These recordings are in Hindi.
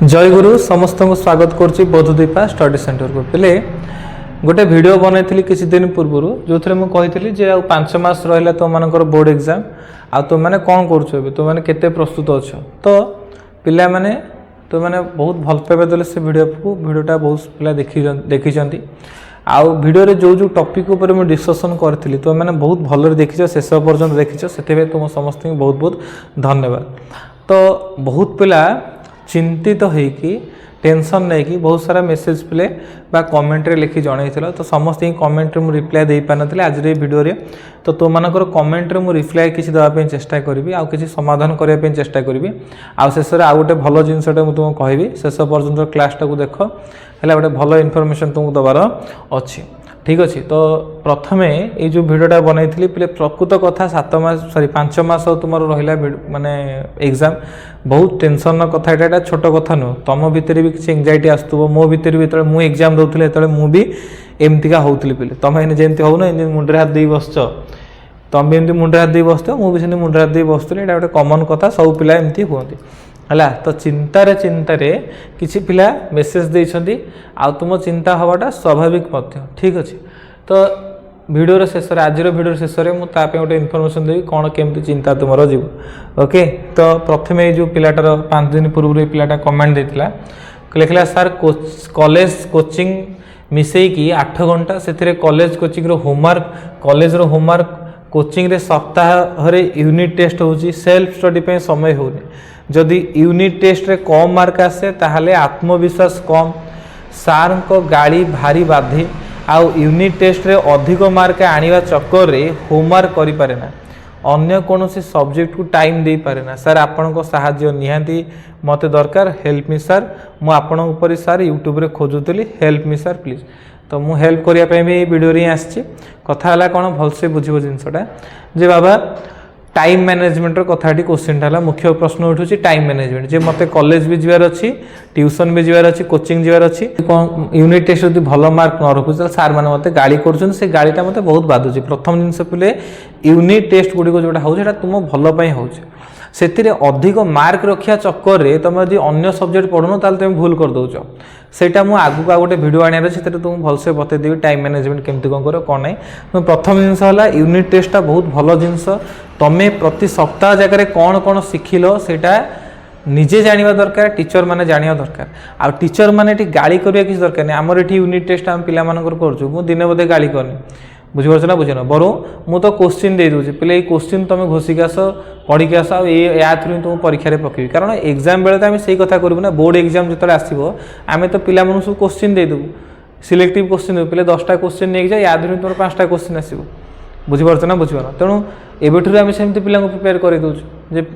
जय गुरु समस्त को स्वागत करुच्ची बोधदीपा स्टडी सेंटर को पे गोटे वीडियो बनई किसी दिन पूर्व जो थे मुझे जे आ 5 मास रहा तुम मानकर बोर्ड एग्जाम आ तुम मैंने कौन कर तुम मैंने केते प्रस्तुत अच्छ तो पिला माने तुम मैंने बहुत भल पाइबा देले से वीडियोटा बहुत पिला देखी आउ वीडियो जो जो टॉपिक ऊपर मैं डिस्कशन करी तुम मैंने बहुत भल देखीच शेष पर्यटन देखीच से तुम समस्त बहुत बहुत धन्यवाद। तो बहुत पिला चिंतित होइकी टेंशन नहीं कि बहुत सारा मेसेज प्ले बा कमेंट रे लिखि जणाई तो समस्त ही कमेंट रे मु रिप्लाई दे पान नथले आज रे वीडियो रे तो तुम मानकर कमेंट रे मु रिप्लाई किछि देबा पे चेष्टा करबी आ किछि समाधान करिया पे चेष्टा करबी आ शेष रे आ गोटे भलो जिंसटा मु तुमको कहबी शेष पर्यंत क्लास टा को देखो हला गोटे भलो इन्फॉर्मेशन तुमको दबार अछि ठीक अच्छे। तो प्रथमे ये जो वीडियोटा बनई पे प्रकृत कथा 5 मास तुम रहा माने एग्जाम बहुत टेंशन कथा यहाँ छोट कथा नुह तुम भितर भी किसी एंजाइटी आसुव मो भितर भी मु एग्जाम दूसरी जो मुझे एमतीका होती पे तुम जमी हो मुंडे हाथ दे बस तुम भी मुंडे हाथ दे बस मुझे मुंडे हाथ दे बसुली यहाँ गोटे कमन कथा सब पिला एमती हुए है। तो चिंतार किसी पिला मेसेज देइछंती आ तुम चिंता हवाटा स्वाभाविक मध्य ठीक अच्छे। तो वीडियो शेष आज वीडियो शेष में मुझे गोटे इनफॉरमेशन देवी कौन केमती चिंता तुम जीव ओके। तो प्रथमे जो पिलाटार 5 दिन पूर्व पिलाटा कमेंट देता लिखला सर कॉलेज कोचिंग मिसेकी 8 घंटा से college coaching homework college homework coaching रे सप्ताह यूनिट टेस्ट होची सेल्फ स्टडी पे समय होनी जदि यूनिट टेस्ट रे कम मार्क आसे ताहले आत्मविश्वास कम सार को गाड़ी भारी बाधे आउ यूनिट टेस्ट रे अधिक मार्क आनिबा चक्कर रे होमवर्क करि पारे ना अन्य कोनोसी सब्जेक्ट को टाइम दे पारे ना सर आपन को सहाय्य निहांती मते दरकार हेल्प मी सर मु आपन ऊपर सर यूट्यूब रे खोजुतली हेल्प मी सर प्लीज। तो मु हेल्प करिया पे भी वीडियो रे आछि कथा हला कोन भलसे बुझिबो जिंसटा जे बाबा टाइम मैनेजमेंट कथाटी क्वेश्चन है मुख्य प्रश्न उठुची टाइम मैनेजमेंट जे मते कॉलेज भी जीवार अच्छी ट्यूशन भी जीवार अच्छी कोचिंग जीवार अच्छी यूनिट टेस्ट यदि भल मार्क न रखुच सार मैंने मते गाड़ी कर से गाड़ीटा मते बहुत बाधुची प्रथम जिनस पे यूनिट टेस्ट गुड़ी जोटा हो तुम भल हो से अधिक मार्क रखा चक्कर में तुम यदि अन्य सब्जेक्ट पढ़ुन ताल तुम भूल कर दौच सेटा मु आगु आ गोटे वीडियो आने से तुम भलसे बतईदेवी टाइम मैनेजमेंट केमती कौन कर कौन ना प्रथम जिनस है यूनिट टेस्टा बहुत भल जिनस तमें प्रति सप्ताह जगह कौन कौन शिखिल सेटा निजे जाना दरकार टीचर माने जाना दरकार आ टीचर माने गाड़ी करवा किसी दरकार नहीं आमर ये यूनिट टेस्ट आम पिला दिने बोधे गाड़ी करनी बुझीपार ना बुझे बरु मु तो क्वेश्चन दे दूसरी पे क्वेश्चन तुम घोषिक आस पढ़ी आस या थ्रू तुम परीक्षा पकेबी कारण एग्जाम बेले तो आम से कथा करूँ ना बोर्ड एग्जाम जो आसो आम तो पिला सब क्वेश्चन देदेबू सिलेक्टिव क्वेश्चन देव पे 10टा क्वेश्चन नहीं जाए या थ्रू तुम 5टा क्वेश्चन आसो बुझीपार ना बुझीपार तेणु एबेठू आम सेमती पिला प्रिपेयर कर दे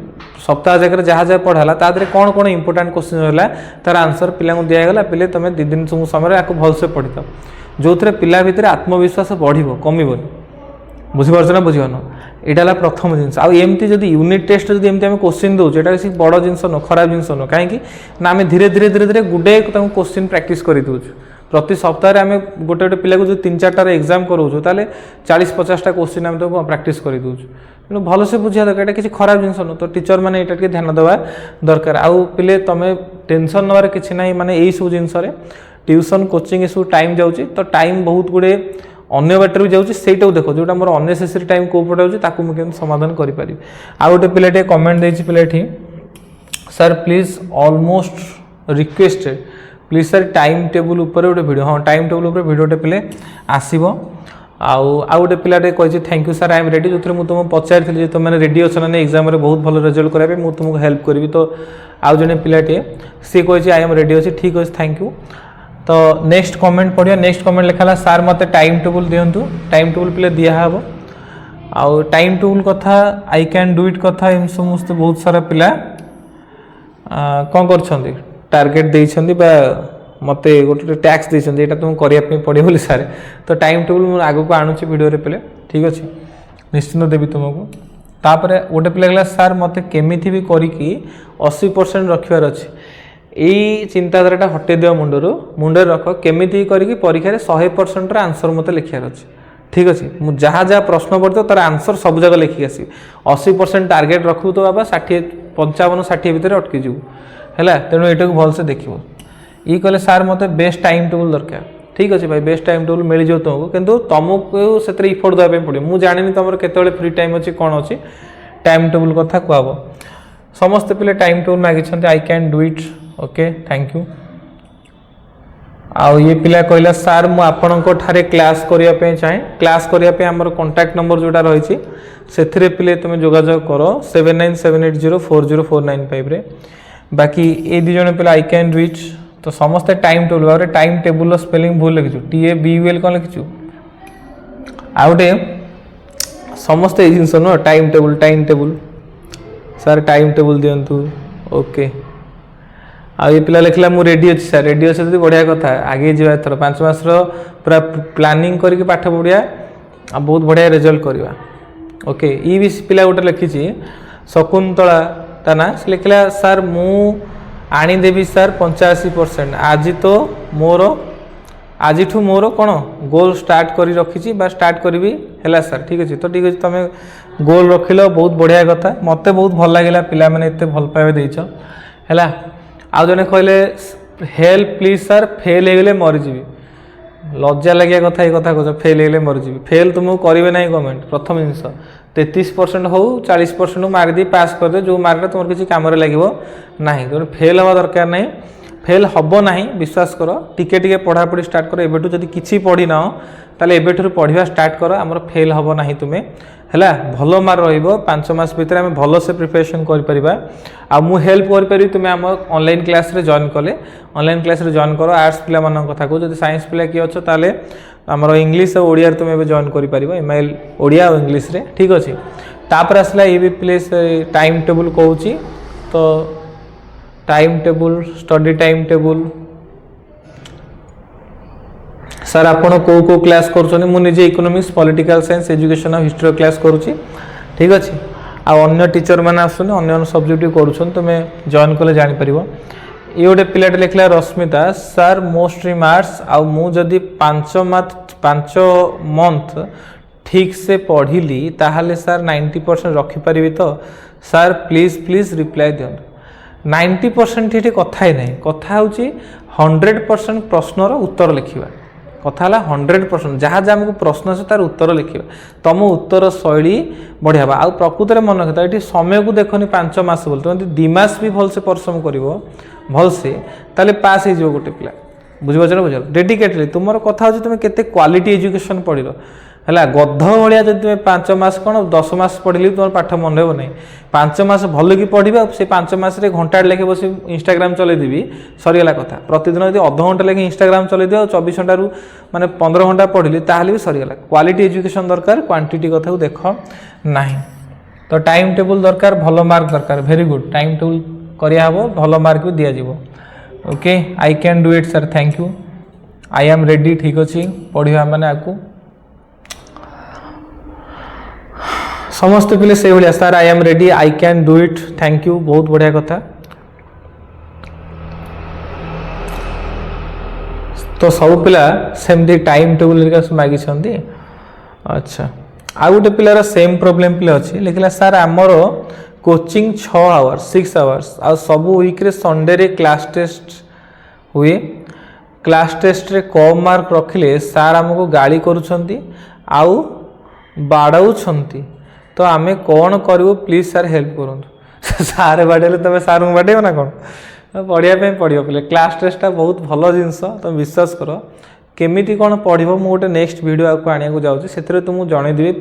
सप्ताह जगह जहाँ जहाँ पढ़ाला तादरे कौन कौन इंपोर्टाट क्वेश्चन है तार आंसर पिला दिगला पे तुम 2 दिन समय आपको भलसे पढ़ी था जो थे पिला भितर आत्मविश्वास बढ़ कमिबनी बुझीपार ना बुझीपार यहाँ प्रथम जिनस आमती जब यूनिट टेस्ट जब एमती क्वेश्चन दौर यहाँ किसी बड़ जिनस नुह खराब जिनस नुह कहीं आम धीरे धीरे धीरे धीरे गुडे क्वेश्चन प्रैक्टिस कर दौचु प्रति सप्ताह आम गोटे गोटे पिला जो 3-4टार एग्जाम कराऊँ ताले 40-50टा क्वेश्चन आम तो प्रैक्टिस कर दौचु तेणु भलसे बुझा दरकार ये किसी खराब जिनस नुह तो टीचर मैंने यहाँ ध्यान देवा दरकार आउ पे तुम टेंशन नबार किसी ना माने यही सब जिनस ट्यूशन कोचिंग सब टाइम जाऊँगी तो टाइम बहुत गुड़े अन्य बाटर भी जाऊँगी से देखो जोटा मोर अननेसेसरी टाइम कौ पटे होती मुझे समाधान करें। आ गोटे पिलाटे कमेंट देती पिलाटी sir please almost requested please sir time table उपर गोटे वीडियो हाँ टाइम टेबुल उपर वीडियोटे पे आसब आउ गोटे पिलाटे कही thank you sir I am ready जो मुझे तुम पचारि तुमने रेडी अच्छे ना एग्जाम बहुत भल रिजल्ट कराया मुझे तुमको हेल्प करी तो आउ जड़े पिलाटे सी कही आई एम रेडी अच्छे ठीक अच्छे थैंक यू। तो नेक्स्ट कमेंट पढ़िया नेक्स्ट कमेंट लिखा सार मत टाइम टेबुल दिंतु टाइम टेबुल पे दिहब आउ टाइम टेबुल कथा आई कैन डू इट कथा एम समस्त बहुत सारा पिला कौन कर टार्गेट देइछंदी बा मते गोटे टैक्स देइछंदी एटा तुम करिया पड़े बोली सारे तो टाइम टेबुल मु आगु को आणुची वीडियो रे पे ठीक अच्छे निश्चिंत देवी तुमको तापर गोटे पिला कहला सार मते केमिथि भी करिकी 80% रखिवार अच्छे यही चिंताधारा हटे दियो मुंडे रख केमिति करके परीक्षा 100% आंसर मत लिखार अच्छे ठीक अच्छे मुझे जहाँ जहाँ प्रश्न पढ़ते तार आंसर सब जगह लिखिक आस 80% टार्गेट रखू तो बाबा 60 55-60 भितर अटकी जीव है तेणु ये भलसे देख ये कहले सार मत बेस्ट टाइम टेबुल दरकार ठीक अच्छे भाई बेस्ट टाइम टेबुल मिल जाओ तुमको किंतु तुमको से इफोर्ट देवाई पड़ो मुझे जानी तुम केत फ्री टाइम अच्छी कौन अच्छी टाइम टेबुल कथा कहब समस्ते पिले टाइम टेबुल मागिंट I can do it okay thank you आउ ये पिला कहला सार मु आपणको ठारे क्लास करिया पे चाहे क्लास करिया पे हमर कांटेक्ट नंबर जोटा रही से पिले तुम जोगाजोग करो 7978040495 रे बाकी ये दी जण पिला आई कैन डू इट तो समस्ते टाइम टेबुल भाव टाइम टेबुल स्पेलिंग भूल लिखिचु TABUL कौन लिखिचु आउटे समस्ते जिनस नुह टाइम टेबुल सार टाइम टेबुल दिंतु ओके आ ये पिला लिखला मु रेडी अच्छी सर रेडी अच्छे तो बढ़िया कथा आगे जावा एथर 5 मास पूरा प्लानिंग करके पाठ पढ़िया आ बहुत बढ़िया रिजल्ट करवा ओके ये भी पिला गोटे लिखी शकुंतला ता ना से लिखला सर मु आनीदेवी सर 85% आज तो मोर आज मोर कौन गोल स्टार्ट कर रखी स्टार्ट करी है सर ठीक अच्छे तो ठीक अच्छे तुम गोल रखिल बहुत बढ़िया कथा मत बहुत भल लगे पिला मैंने एत भल पाइबा देच है आउ जने कहले हेल्प प्लीज सर फेल हो गले मरीजी लज्जा लगे कथा ये कथा कह फेल हो गले मरीजी फेल तुमको करेंगे ना गवर्नमेंट प्रथम जिनस 33% हो 40% मार्क दी पास कर दे जो मार्क तुम किसी कम लगे ना तो फेल हवा दरकार नहीं फेल हम ना विश्वास कर टिके टिके पढ़ापढ़ी स्टार्ट कर एबेठु जदि किछि पढ़ी ना ताले एबेठु पढ़िया स्टार्ट कर आमर फेल हम ना तुम्हें है भल मार्क रहिबो 5 मास भितर आम भल से प्रिपरेशन कर मु हेल्प कर तुम्हें आम ऑनलाइन क्लास रे जॉइन कले ऑनलाइन क्लास रे जॉइन कर आर्ट्स पिला मान कथा को जदि साइंस पिला किए अच्छो ताले आमर इंग्लिश और ओडिया तुम एबे जॉइन कर पारिबो एमआईएल ओडिया और इंग्लिश रे ठीक अच्छे तापर आसला ये भी प्लेस टाइम टेबुल कहूँ तो time table study time table sir आपन को क्लास कर मुझे इकोनॉमिक्स पॉलिटिकल साइंस एजुकेशन और हिस्ट्री क्लास करुच्ची ठीक अच्छे अन्य टीचर मैंने आसुन अन्य सब्जेक्ट भी तुम जॉइन कले जापर ये गोटे पिलाटे लिखला रश्मिता सर मो स्ट्रीम आर्ट्स आ मुझे 5 मंथ ठीक से पढ़िली ताहले सर 90% रखिपारि तो सर प्लीज प्लीज रिप्लाई दिंतु 90% ये कथा ही नहीं कथा हूँ 100% प्रश्नर उत्तर लिखा कथा 100% जहाँ जहाँ आमको प्रश्न अच्छे तार उत्तर लिखा तुम उत्तर शैली बढ़िया आ प्रकृत में मन रखता ये समय को देखनी 5 मास बोल तुम 2 मास भी भलसे परिश्रम कर भलसे ताले पास हो गोटे पिला बुझीपार बुझ डेडिकेटली तुम कथा हो तुम केते क्वालिटी एजुकेशन पढ़ है गध भाया जब तुम 5 मास कौन 10 मास पढ़ी तुम पाठ मन रहा नहीं 5 मास भल कि पढ़ा से 5 मास घंटा लेखे बस इंस्टाग्राम चलैदेवी सरीगला कथा प्रतिदिन यदि अध घंटा लेखे इंस्टाग्राम चलैदे 24 घंटा माने 15 घंटा पढ़ी ताहले भी सरीगला क्वालिटी एजुकेशन दरकार क्वांटिटी कथा देख ना तो टाइम टेबुल दरकार भल मार्क दरकार वेरी गुड टाइम टेबुल करिया हबो भल मार्क भी दिया जिवो okay I can do it sir thank you I am ready ठीक अच्छे पढ़ा माने आकू समस्त पिले से भाया sir I am ready I can do it thank you बहुत बढ़िया कथा तो सब पिला सेमती टाइम टेबुल मागी अच्छा आ गोटे पिलार सेम प्रोब्लेम पिले अच्छी लिखला सर आमर कोचिंग 6 आवर्स 6 आवर्स आ सब वीक रे संडे रे क्लास टेस्ट हुए क्लास टेस्ट रे कम मार्क रखिले सार आमको गाली करुछंती आउ बाड़ाउछंती तो आमे कौन करूँ प्लीज सार हेल्प करूँ सारे बाड़े तुम सार को बाड़े ना कौन पढ़ाई पड़ो पे क्लास टेस्टा बहुत भल जिनस तुम विश्वास कर केमिति कौन पढ़ो मु गोटे नेक्स्ट वीडियो आपको आने जाऊँगी से तुमको जनईदेवी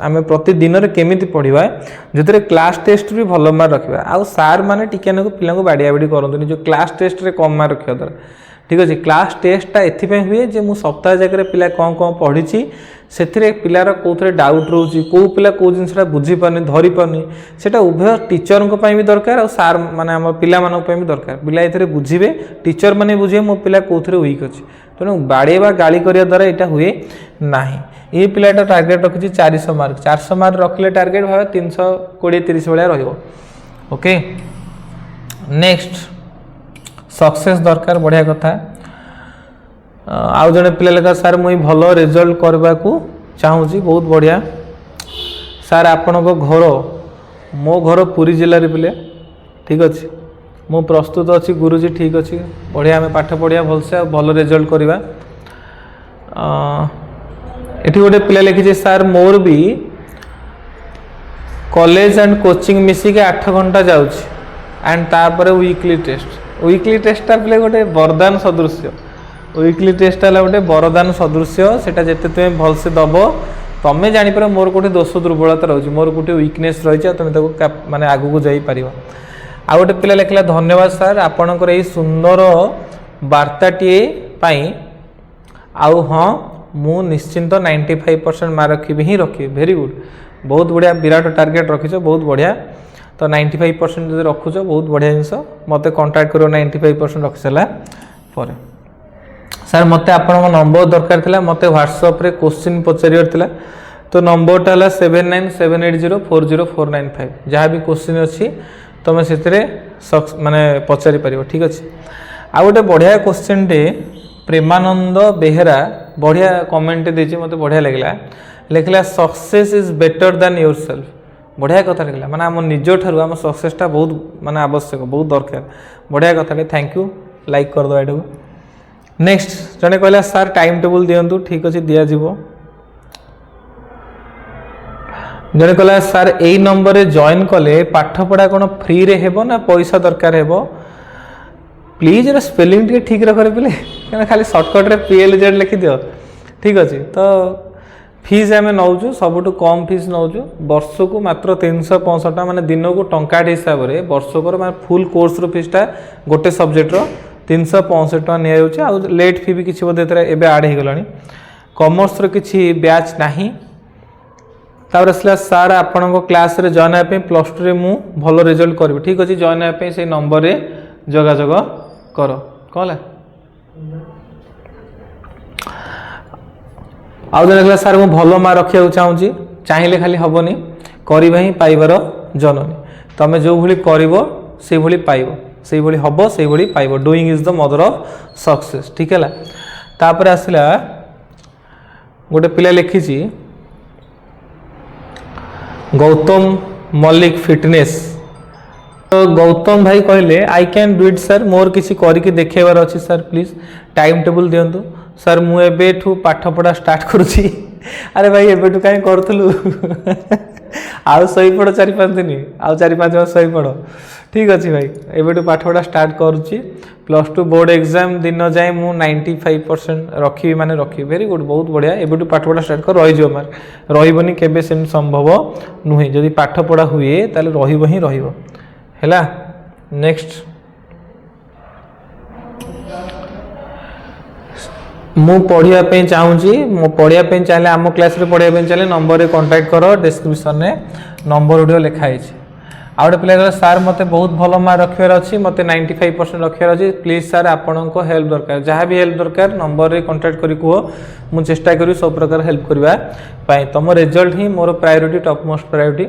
आम प्रतिदिन केमिति पढ़ा जो क्लास टेस्ट भी भल मार्क रखा आउ सार मैंने टिके पिला बाड़िया बाड़ी करते जो क्लास टेस्ट रे कम मार्क रखा द्वारा ठीक अच्छे क्लास टेस्टा एथि हुए जे मु सप्ताह जगह पिला कौन कौन पढ़ी से पिलार कौन डाउट रोचे कौ पिला कौ जिनसा बुझीपारनी धरीपारनी से उभय टीचर भी दरकार और सार माने आम पिला भी दरकार पिला ये बुझे टीचर मैंने बुझे मो पिला कौन वीक अच्छे तेणु बाड़ेवा गाड़ी करने द्वारा यहाँ हुए ना ये पिलाटा टार्गेट रखी 400 मार्क 400 मार्क रखिले टार्गेट भाव 320-30 भाया रोके नेक्स्ट सक्सेस दरकार बढ़िया कथा आउ जड़े पिला लेखा सार मुई भल रिजल्ट करने को चाहूँगी बहुत बढ़िया सार आपण घर मो घर पुरी जिले पिले ठीक अच्छे मु प्रस्तुत अच्छी गुरुजी ठीक अच्छी बढ़िया आम पाठ पढ़िया भलसे भल रिजल्ट करवा। ये गोटे पिला लिखी सार मोर भी कॉलेज एंड कोचिंग मिसिक 8 घंटा जाऊँ एंड तापर वीकली टेस्टा पिले गोटे वरदान सदृश्य वीकली टेस्ट है गोटे वरदान सदृश्य सेटा जिते तुम्हें भलसे दब तुम्हें जापर मोर कौटे दोष दुर्बलता रही मोर गोटे वीकनेस रही तुम्हें माने आगू को जापर। आ गोटे पिला लिखला धन्यवाद सर आपणकर यही सुंदर वार्ताटीए आउ हाँ मु निश्चिंत 95% मार्क रखी ही रखी वेरी गुड बहुत बढ़िया विराट टार्गेट रखीच बहुत बढ़िया। तो 95% जो रखुच बहुत बढ़िया जिनस मत कंटाक्ट करो 95% रखी सारा पर। सर मत आप नंबर दरकार था मत व्हाट्सअप रे क्वेश्चन पचार था तो नंबरटा है 7978040495 जहाँ भी क्वेश्चन अच्छी तुम से माने पचारि पार ठीक अच्छे। आ गोटे बढ़िया क्वेश्चन टे प्रेमानंद बेहेरा बढ़िया कमेंट देती मत बढ़िया लगे लिखला success is better than your self बढ़िया कथा लिखला माने आम निज ठारू आम सक्सेसटा बहुत माने आवश्यक बहुत दरकार बढ़िया कथा थैंक यू लाइक कर दो एटा। नेक्स्ट जने कहला सर टाइम टेबल दियंतु ठीक अच्छे दिया जीवो जने कहला सर एई नंबर रे जॉइन कले पाठ पढ़ा कोन फ्री रे हेबो ना पैसा दरकार हेबो प्लीज एरा स्पेलिंग टे ठीक रखरे पिले कना खाली शॉर्टकट रे PLZ लिखि दियो ठीक अच्छे। तो फीस आम नौचु सबुठ कम फीस नौचु वर्ष को मात्र 365 टा माने दिन को टंका हिसाब से वर्षकर माने फुल कोर्स रो फीसटा गोटे सब्जेक्ट रो 365 टका निया जाउची आ लेट फी भी किछि बोधे एबे ऐड हो गलानी कॉमर्स रो किछि बैच नाही। तापर असला सर आपन को क्लास रे जॉइन आपे +2 रे मु भलो रिजल्ट करबी ठीक अछि जॉइन आपे से नंबर रे जोगाजोग करो कहला। आउ जन कहला सर मु भलो मार्क रखिया चाहूची चाहिए खाली हबनी करबा ही पाइबार जननी तमे जो भली करिवो से भली पाइबो से भली हबो से भली पाइबो doing is the mother of success ठीक है। तापर आसला गोटे पिला लिखी गौतम मल्लिक फिटनेस तो गौतम भाई कहले I can do it sir मोर किसी करके देखेबार अच्छी सर प्लीज टाइम टेबल दिंतु सर मु एबेठू पाठ पढ़ा स्टार्ट करुची अरे भाई एबेठू कहीं करूँ आउ सही पड़ 4-5 दिन आउ 4-5 मास सही पड़ ठीक अच्छे भाई एबेठू पाठ पढ़ा स्टार्ट करुची +2 बोर्ड एग्जाम दिन जाए मु 95% रखी माने रखी वेरी गुड बहुत बढ़िया एबेठू पाठ पढ़ा स्टार्ट कर रही मार्क रही केबे सेम संभव नुहे जदि पाठ पढ़ा हुए ताले रहिबो ही रहिबो हैला। नेक्स्ट मु पढ़िया चाहूँगी मु पढ़िया चाहिए आम क्लास रे पढ़िया चाहिए नंबर रे कांटेक्ट करो डिस्क्रिप्शन रे नंबर वीडियो लिखाई आ गए पिला सार मते बहुत भल मार्क रखार अच्छी मत 95% रखार अच्छी प्लीज सार आपण को हेल्प दरकार जहाँ भी हेल्प दरकार नंबर रे कांटेक्ट करी कह मु चेष्टा करी सब प्रकार हेल्प करने तुम रिजल्ट ही मोर प्रायोरिटी टॉप मोस्ट प्रायोरिटी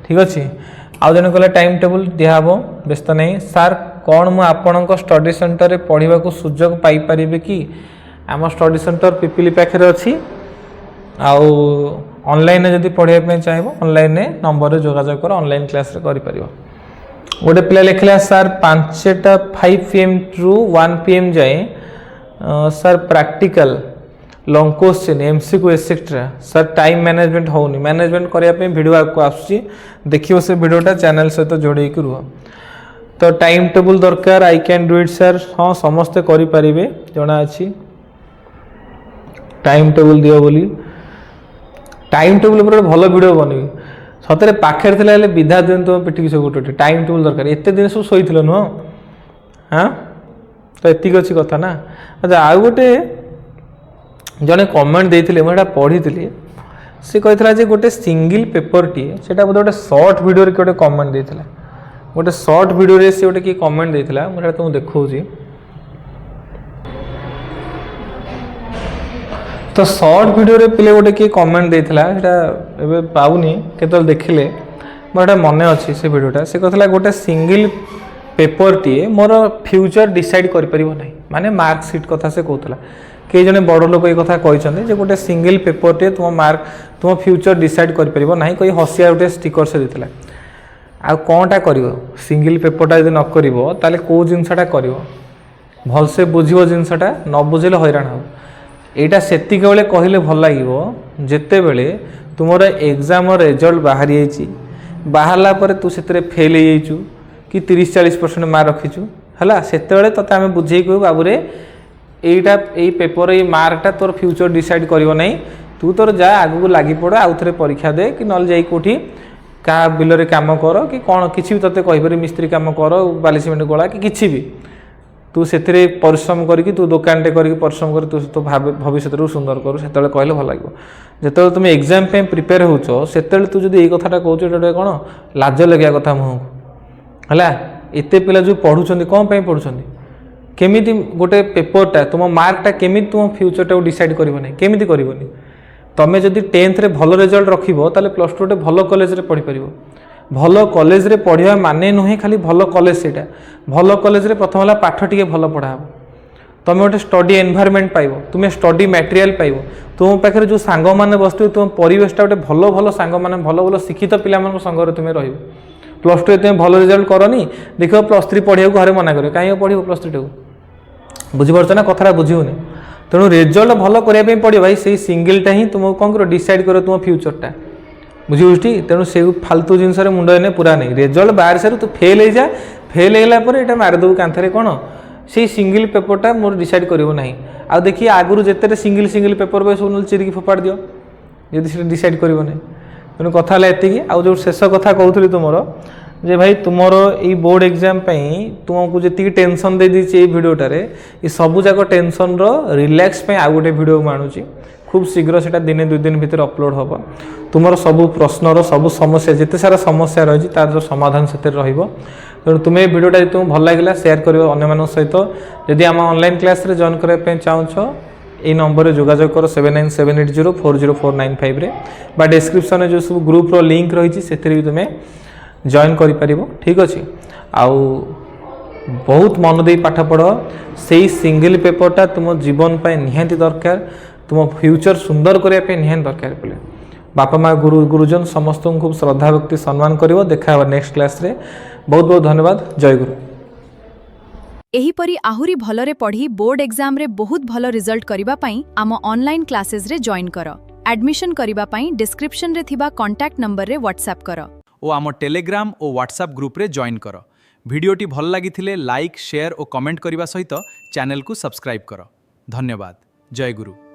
ठीक अच्छे। आउ जन कहला टाइम टेबल दिहब व्यस्त नहीं सर कौन मु आपण स्टडी सेंटर रे पढ़ा को सुजोग पाई परिबे कि आम स्टडी सेंटर पिपिली पाखे अच्छी आउ ऑनलाइन जदि पढ़ाई चाहिए ऑनलाइन नंबर रे जोगाजोग कर ऑनलाइन क्लास रे करि परिबो। गोटे पिला लिखला सर 5 PM टू 1 PM जाए sir practical long question MCQ etcetera sir time management होनी मैनेजमेंट करने वीडियो आपको आसुची देखियो से वीडियोटा चैनल सहित जोड़े रुह तो टाइम टेबल दरकार आई कैन डू इट सर हाँ समस्ते करें जना अच्छी टाइम टेबल दियो बोली टाइम टेबल पर भल वीडियो बनबी सतरे पाखे थे विधा दिन तुम पिटिक सब गोटे टाइम टेबल दरकार एत दिन सब शोल नुह हाँ तो एतिक अच्छी कथा ना। अच्छा आउ गोटे जड़े कमेंट देते मुझे पढ़ी सी कही गोटे सिंगल पेपर टी से गोटे सर्ट वीडियो गोटे कमेंट देता गोटे सर्ट वीडियो से गोटे किए कमेंट देता मुझे तुमको देखा तो सर्ट वीडियो पिले गोटे किए कमेंट देता है पाऊनी केतल देखिले मोर मन अच्छी से वीडियोटा से कहला गोटे सिंगल पेपर टी मोर फ्यूचर डिसाइड कर माने मार्कसीट कथा से कहला कई जने बड़ लोक ये कथा कहते गोटे सिंगल पेपर टे तुम मार्क तुम फ्यूचर डिसाइड कर कोई हसिया गोटे स्टिकर से देता आ कौनटा कर सिंगल पेपरटा जब न कर ताले कौ जिनसटा कर भलसे बुझो जिनसटा न बुझे हैरान हो यहाँ से बेले कहले भल लगे जिते बड़े तुमर एग्जाम रिजल्ट बाहरी बाहरला पर तू से फेल हो कि 30-40% मार्क रखीचु है से तेत आम बुझे कह बाबूरे यहीटा यही पेपर ये मार्कटा तोर फ्यूचर डिसाइड कर ना तू तोर जा आग को लगी पड़ आउ थे परीक्षा दे कि ना जा कौटी क्या बिल कम कर कि कौन किसी भी तेज कहीपर मिस्त्री कम कर बाली सीमेंट गोला कि किसी भी तू से परिश्रम करके तू दुकान टे करके परिश्रम कर तू तो भविष्य सुंदर करू से कहले भल लगे जो तुम एग्जाम प्रिपेयर हो से तू जो ये कथाटा कहते कौन लाज लगे कथा मुँह को है एत पिला जो पढ़ुं कौन पढ़ुं केमी गोटे पेपरटा तुम मार्कटा केमी तुम फ्यूचरटा डिसाइड करना केमी करनी तुम्हें जदि 10th रे भल रिजल्ट रखिबो ताले +2 टे भल कॉलेज रे पढ़ी परिबो भल कॉलेज रे पढ़िया माने नुहे खाली भल कॉलेज सेटा भल कॉलेज रे प्रथम वाला पाठ टिके भल पढ़ाबो तुम गोटे स्टडी एनवायरनमेंट पाइबो तुम्हें स्टडी मटेरियल पाइबो तुम पाखे जो सांग मैंने बसु तुम परिवेशटा गोटे भल भल सांग मैंने भल भल शिक्षित पिला संगे तुम्हें रही +2 तुम भल रिजल्ट करनी देख +3 पढ़िया घरे मना कर कहीं पढ़ +3 टा बुझीपार ना कथा बुझे तेणु रिजल्ट भल करने पड़ो भाई से सिंगलटा ही तुमको कौन कर डिसाइड कर तुम फ्यूचरटा बुझी तेणु से फालतू जिनस मुंड ने पूरा नहीं रिजल्ट बाहर सारू तू फेल हो जा फेल होगा ये मारिदेव कांथरे कौन से सिंगल पेपरटा मोर डिसाइड कर ना आ देखिए आगुरी जिते सिंगल पेपर पे सब चिरिकी फोपाड़ दियो जदि से डिसाइड कर तेणु कथा ये आउ जो शेष कथा कहूली तुमर जे भाई तुमर ये बोर्ड एग्जाम तुमको जी टेंशन दे दी भिडटारे ये सबू जाक टेंशन रिलैक्स आउ गोटे भिड आणुची खूब शीघ्र से दिन 2 दिन भीतर अपलोड हम तुमर सबू प्रश्नर सबू समस्या जिते सारा समस्या रही तार जो समाधान से तेणु तुम्हें ये भिडटा तुमको भल लगे सेयार कर अन्य सहित जदि आम ऑनलाइन क्लास रे जॉइन करने चाहो ये नंबर जोगाजोग कर 7978040495 बा डिस्क्रिप्शन में जो सब ग्रुप रो लिंक रही से तुम्हें जॉइन कर ठीक अच्छे आउ बहुत मन दे पाठ पढ़ से सिंगल पेपरटा तुम जीवन पर निहांती दरकार तुम फ्यूचर सुंदर करने निहांती दरकार बोले बापा माँ गुरुजन समस्त खूब श्रद्धा भक्ति सम्मान करिवो देखा नेक्स्ट क्लास रे बहुत बहुत धन्यवाद जय गुरु एहीपरि आहुरी भलरे पढ़ी बोर्ड एग्जाम रे बहुत भल रिजल्ट करिबा पई आम ऑनलाइन क्लासेस रे जॉइन कर एडमिशन करिबा पई डिस्क्रिप्शन रे थिबा कांटेक्ट नंबर रे व्हाट्सएप कर ओ आम टेलीग्राम और व्हाट्सएप ग्रुप रे जॉइन कर भिडियोटी भल लागिथिले लाइक शेयर और कमेंट करने सहित चैनल को सब्सक्राइब कर धन्यवाद जय गुरु।